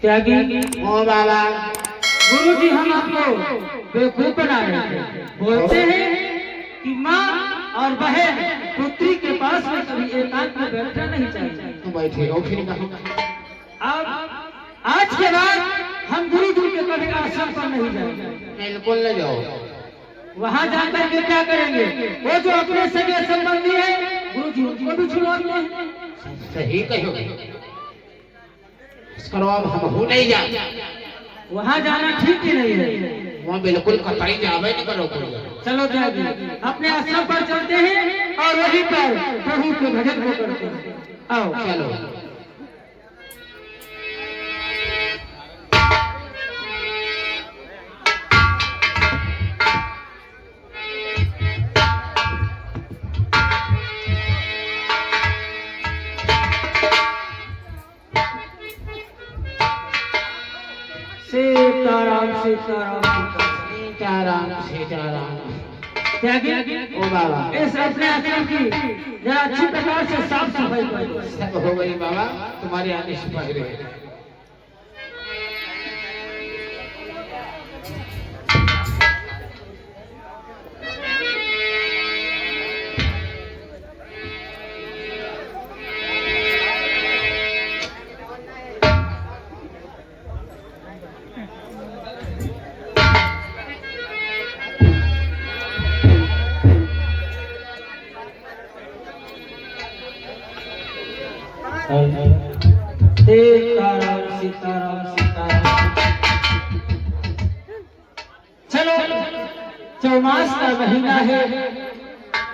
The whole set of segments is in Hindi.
त्यागी ओ बाबा गुरुजी हम आपको बेवकूफ बना रहे थे। बोलते हैं कि माँ और बहन पुत्री के पास में कभी एकांत में बैठना नहीं चाहिए। तो बैठे हो फिर कहाँ? अब आज के बाद हम गुरुजी के कभी आश्रम पर नहीं जाएंगे। बिल्कुल न जाओ। वहाँ जाकर के क्या करेंगे? वो जो अपने सगे संबंधी है गुरुजी उनको भी छुड़ाते हैं। सही कहोगे। करो अब हम हो नहीं जा। वहाँ जाना ठीक ही नहीं है। वहाँ बिल्कुल कतई जावे नहीं करो कोई। चलो त्यागी अपने आश्रम पर चलते हैं और वहीं पर प्रभु के भजन को करते हैं। आओ चलो। सीताराम सीताराम सीताराम सीताराम। त्यागी ओ बाबा इस अपने आश्रम की जरा अच्छी प्रकार से साफ सफाई करो। सब हो गई बाबा तुम्हारे आने से पहले। सीताराम सीताराम सीताराम। चलो चौमास का महीना है,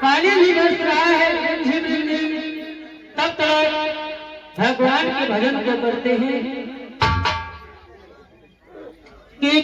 पानी भी बरस रहा है झिम झिम झिम। तब तक भगवान के भजन को करते हैं कि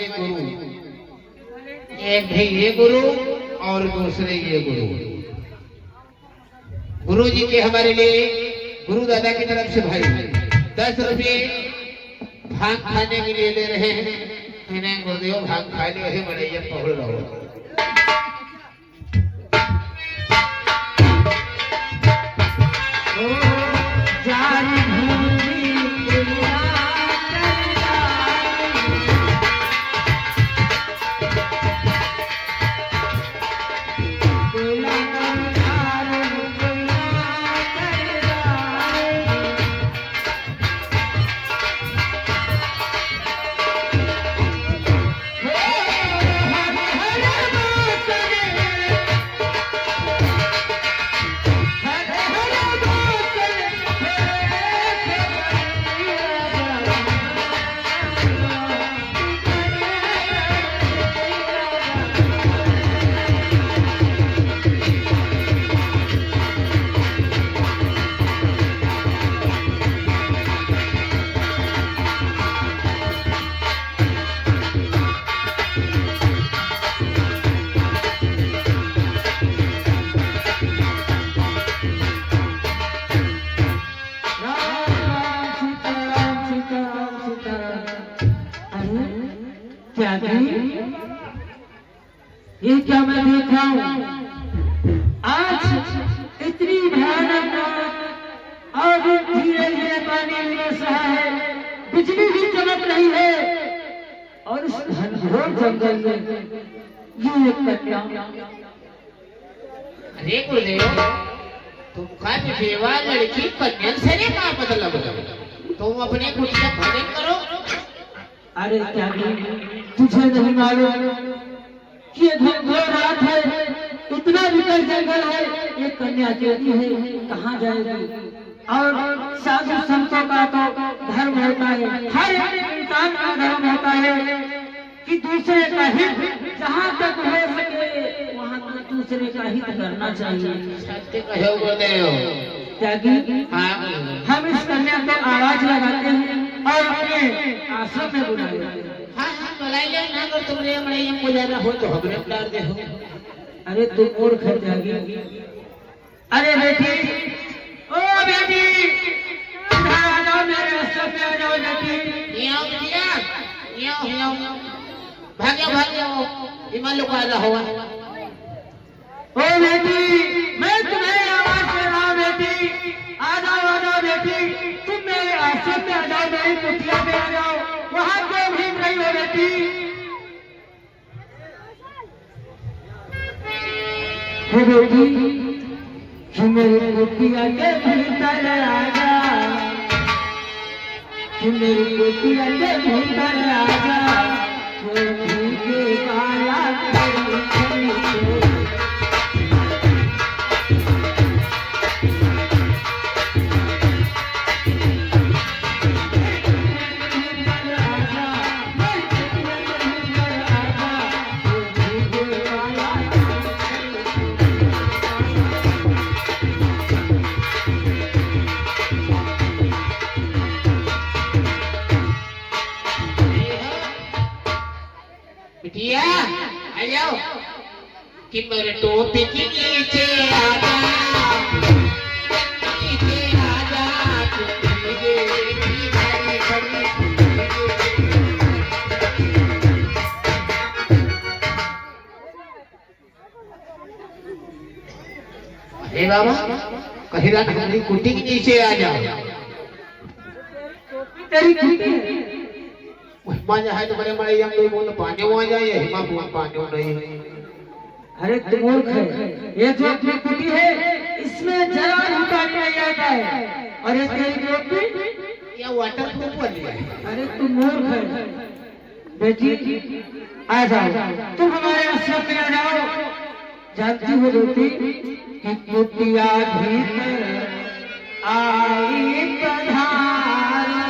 हमारे गुरु, एक है ये गुरु और दूसरे ये गुरु। गुरु जी के हमारे लिए गुरु दादा की तरफ से भाई 10 रुपये भांग खाने के लिए ले रहे हैं। इन्हें गुरुदेव भांग खा ले वही बड़े ये पहुल रहो। ये क्या मैं देख रहा हूँ? आज इतनी भयानक और धीरे धीरे पानी बरस रहा है, बिजली भी चमक रही है और इस घनघोर जंगल में ये एक कन्या। अरे गुरुदेव, तुम का बेवा लड़की कन्या से ने का मतलब? तुम अपने कुटिया भजन करो। अरे क्या तुझे नहीं मालूम कि ये घनघोर रात है, इतना विकट जंगल है, ये कन्या अकेली है, कहाँ जाएगी? और साधु संतों का तो धर्म होता है, हर एक इंसान का धर्म होता है कि दूसरे का हित जहाँ तक हो सके वहाँ तक दूसरे का हित करना चाहिए। सत्य कहो गुरुदेव। त्यागी, हाँ, हम इस कन्या को आवाज लगाते हैं और अपने आश्रम में बुलाते हैं। हाँ हाँ बुलाई ले ना, अगर तुमने हमारे यहाँ गुजारा हो तो हमें उतार दे हो। अरे तुम मूर्ख है त्यागी। अरे बेटी, ओ बेटी, इधर आ जाओ, मेरे आश्रम में आ जाओ बेटी। यहाँ बिटिया, यहाँ भाग्य भाग्य इमान लोग आया हुआ। ओ बेटी, मैं तुम्हें आवाज दे रहा हूँ बेटी, आ जाओ बेटी, तुम मेरे आश्रम में आ जाओ, मेरी कुटिया में आ जाओ, वहाँ कोई भी नहीं हो बेटी। हे बेटी, कि मेरी कुटिया के भीतर आ जा, कि मेरी कुटिया के भीतर आ जा, के काला बिटिया आ जाओ कि मेरे टोपी के नीचे आ जा, नीचे आ जा, तुझे मेरी बड़ी अरे बाबा कहीं रात हमारी कुटी के नीचे आ जाओ। तेरी कुटी हिमा है तो बड़े बड़े हम लोग पानी वहाँ जाए, हिमा पानी नहीं। अरे तुम मूर्ख है, ये जो अपनी कुटी है इसमें जरा भी पानी नहीं आता है, और ये तेरी टोपी या वाटर प्रूफ वाली है। अरे तुम मूर्ख है बेटी, आ जाओ, तुम हमारे आश्रम में आ जाओ। जानती हो बेटी कि कुटिया भीतर आई पधारो,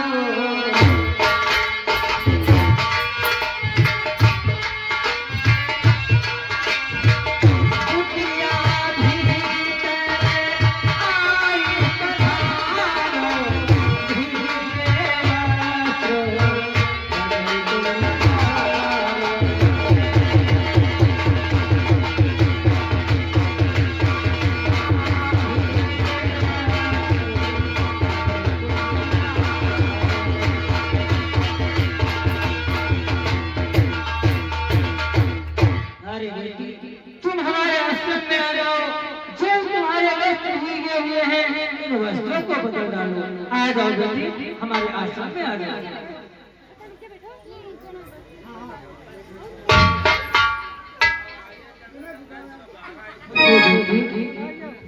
अपने वस्त्रों को बदल डालो। आ जाओ बेटी, हमारे आश्रम में आ जाओ।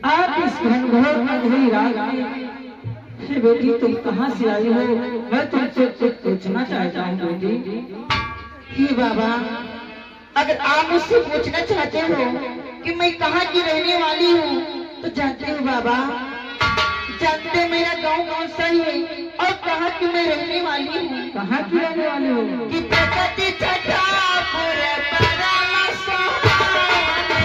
आप इस घनघोर अंधेरी रात में, हे बेटी तुम कहाँ से आई हो? मैं तुमसे कुछ पूछना चाहता हूँ बेटी। हे बाबा, अगर आप मुझसे पूछना चाहते हो कि मैं कहाँ की रहने वाली हूँ तो जानते हो बाबा, जानते मेरा गांव कौन सा है और कहाँ की मैं रहने वाली हूँ। कहाँ की रहने वाली हो? कि प्रकृति छठापुर परम सुहावने,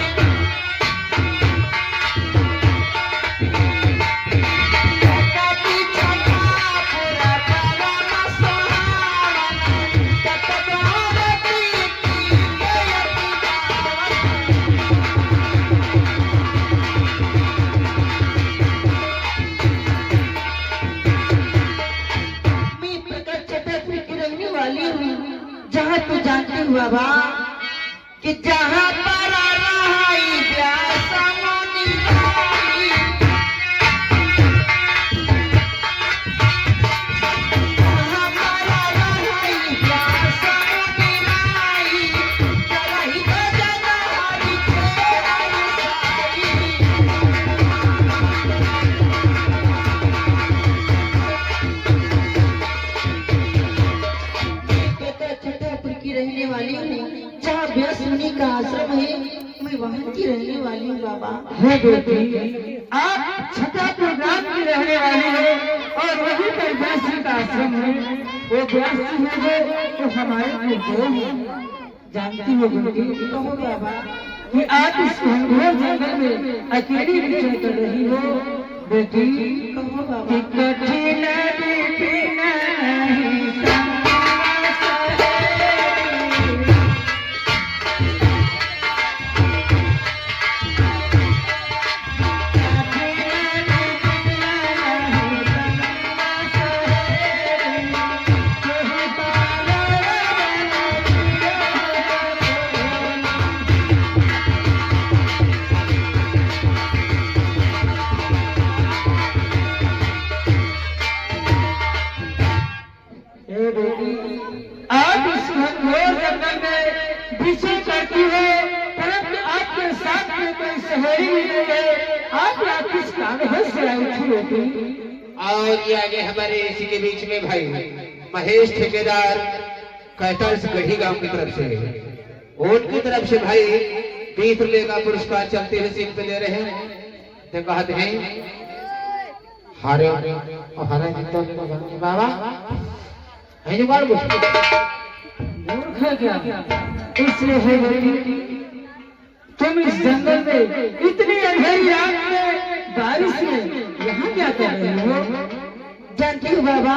प्रकृति छठापुर परम सुहावने, तत्द्वारती की जयति मैं प्रकट छठापुर की रहने वाली हूँ, जहाँ तू जानते हो बाबा कि जहाँ पर रहाई व्यास मुनि भाई, जहाँ पर रहाई व्यास मुनि भाई, चलहि भजन हरि तेरा साई। छठापुर की रहने वाली हूँ, जहाँ व्यास मुनि का आश्रम है, मैं वहाँ की रहने वाली हूँ बाबा। हे बेटी, आप छठापुर ग्राम की रहने वाली हो और वहीं पर व्यास जी का आश्रम है। वो व्यास जी है जो हमारे पूज्य हैं। जानती हो बेटी, कहो बाबा, कि आप इस घनघोर जंगल में अकेली विचरण कर रही हो बेटी। कहो कि बाबा, कठिन विपिन नहीं संसार है। आप इस घनघोर जंगल में विचरण करती हो, परंतु आपके साथ में कोई सहेली नहीं है। आप किस कारण से आई थी बेटी? और ये आगे हमारे इसी के बीच में भाई महेश ठेकेदार कैटर्स गढ़ी गांव की तरफ से, उनकी तरफ से भाई 20 रुपए का पुरस्कार चलते हुए सीट पे ले रहे हैं। तो कहते हैं हारे हरे बाबा है जो बाल मूर्ख है क्या? इसलिए है बेटी, तुम इस जंगल में इतनी अंधेरी रात में बारिश में यहाँ क्या कर रही हो? जानती हो बाबा,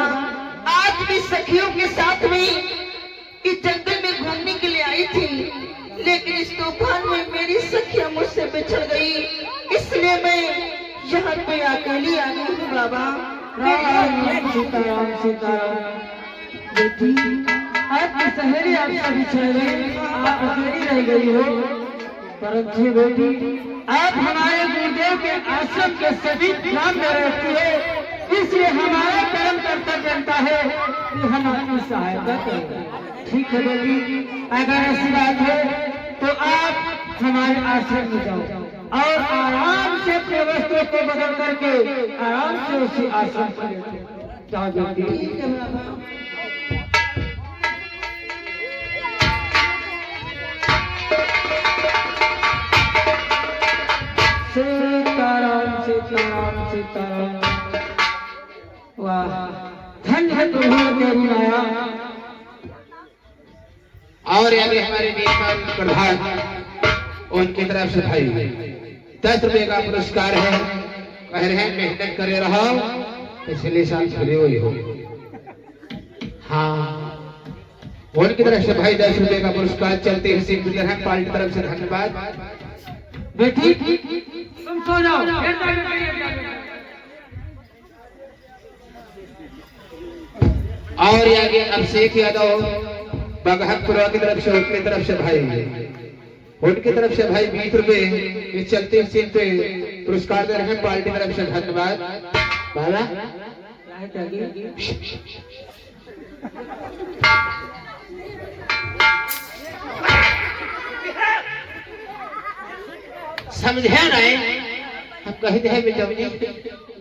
आज भी सखियों के साथ में इस जंगल में घूमने के लिए आई थी, लेकिन इस तूफान में मेरी सखियां मुझसे बिछड़ गई, इसलिए मैं यहाँ पे अकेली आ गई हूँ बाबा। राम सीताराम सीताराम। बेटी, आपकी सहेली आपसे बिछड़ गई, आप अकेली रह गई हो। परंतु बेटी, आप हमारे गुरुदेव के आश्रम के सभी ग्राम में रहती है, इसलिए हमारा कर्म कर्तव्य बनता है कि हम आपकी सहायता करें। ठीक है बेटी, अगर ऐसी बात है तो आप हमारे आश्रम में जाओ और आराम से अपने वस्त्रों को बदल करके आराम से उसी आश्रम पर जाओ बेटी। ठीक है बाबा। सीताराम सीताराम सीताराम। वाह, धन्य है तुम्हें तेरी माया। और आगे हमारे नेता प्रधान, उनकी तरफ से भाई 10 रुपए का पुरस्कार है। कह रहे हैं मेहनत करे रहो, पिछले साल चले हुए हो। हाँ, उनकी तरफ से भाई 10 रुपए का पुरस्कार चलते हुए सिंह पार्टी तरफ से धन्यवाद। बेटी तुम सो जाओ। और आगे अभिषेक यादव बगहपुरा की तरफ से, उनकी तरफ से भाई, उनकी तरफ से भाई 20 रुपए इस चलते सीट पे पुरस्कार दे रहे हैं पार्टी तरफ से धन्यवाद। बाबा क्या है त्यागी? समझे नहीं? हम कहते हैं बिजौनी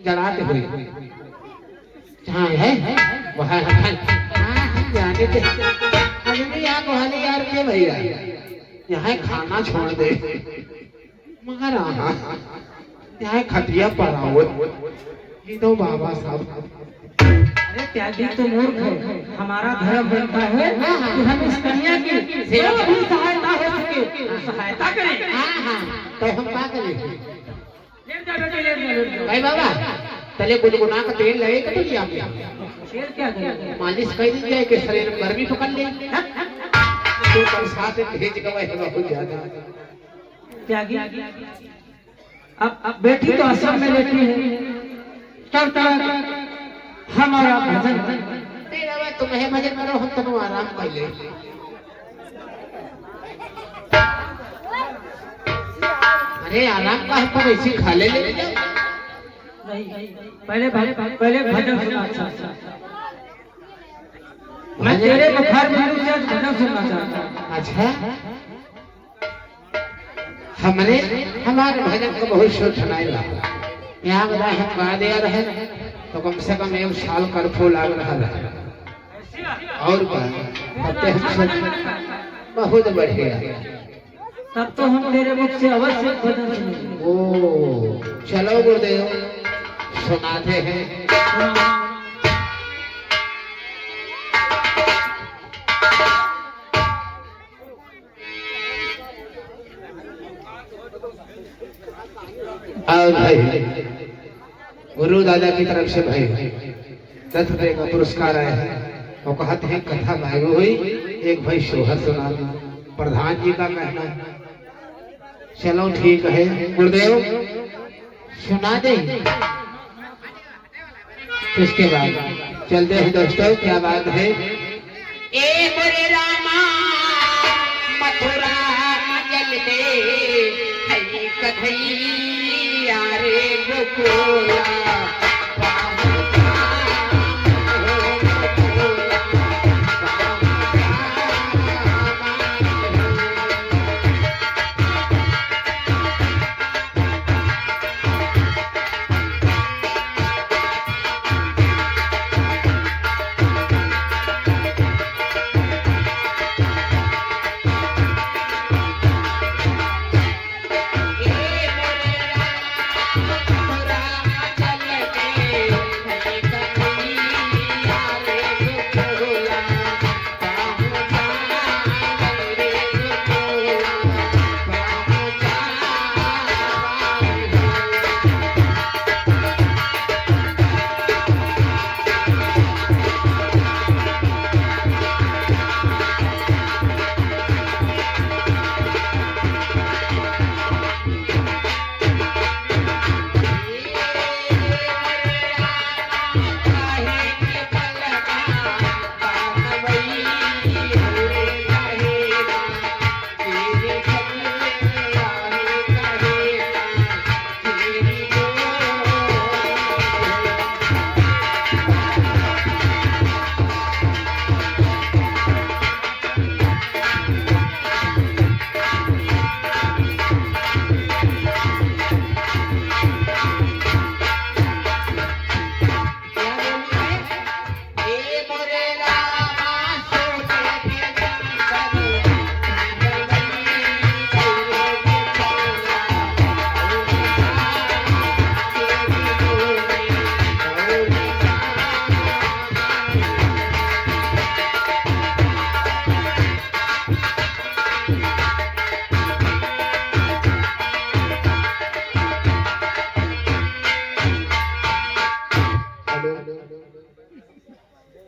जलाते हुए जहाँ है वहाँ हम जाने थे। अजनी यहाँ कोहली यार के भैया यहाँ खाना छोड़ दे मगर यहाँ खटिया पड़ा हुआ ये तो बाबा साहब। अरे त्यागी तो मूर्ख है। हमारा धर्म बनता है कि हम इस कन्या की जो भी सहायता हो सके तो सहायता करें। तो हम क्या करें लेट जाओ बेटे, लेट जाओ। भाई बाबा तले गुनगुना का तेल लगेगा तो जी आपने शेर क्या करें? मालिश कर दी जाए कि शरीर में गर्मी पकड़ ले तो बरसात भेज गवाए बहुत ज्यादा। त्यागी अब बेटी तो आश्रम में लेटी है, तब तक हमारा भजन। नहीं बाबा तुम्हें भजन करो हम तुम आराम कर ले। अरे आराम का हम पर ऐसी खा ले जाओ। नहीं पहले भजन सुना। अच्छा मैं तेरे बुखार बिंदु से आज भजन सुनना चाहता हूँ। अच्छा हमने हमारे भजन को बहुत शुद्ध सुनाई लगा। यहाँ बता हम गा दिया रहे तो कम से कम 1 साल कर्फ्यू लाग रहा है और बहुत बढ़िया। तब तो हम तेरे मुख से अवश्य भजन सुनेंगे। ओ चलो गुरुदेव सुनाते हैं। और भाई गुरु दादा की तरफ से भाई 10 रुपए का पुरस्कार आया है। वो कहते हैं कथा गायब हुई एक भाई सोहर सुना प्रधान जी का कहना है। चलो ठीक है गुरुदेव सुना दे। इसके बाद चलते हैं दोस्तों। क्या बात है? ए मोरे रामा मथुरा मंगल दे कन्हैया रे गोकुला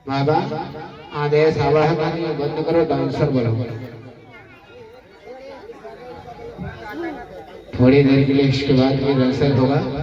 बाबा आदेश आवा है बंद करो डांसर बोलो। थोड़ी देर के लिए इसके बाद ये डांसर होगा।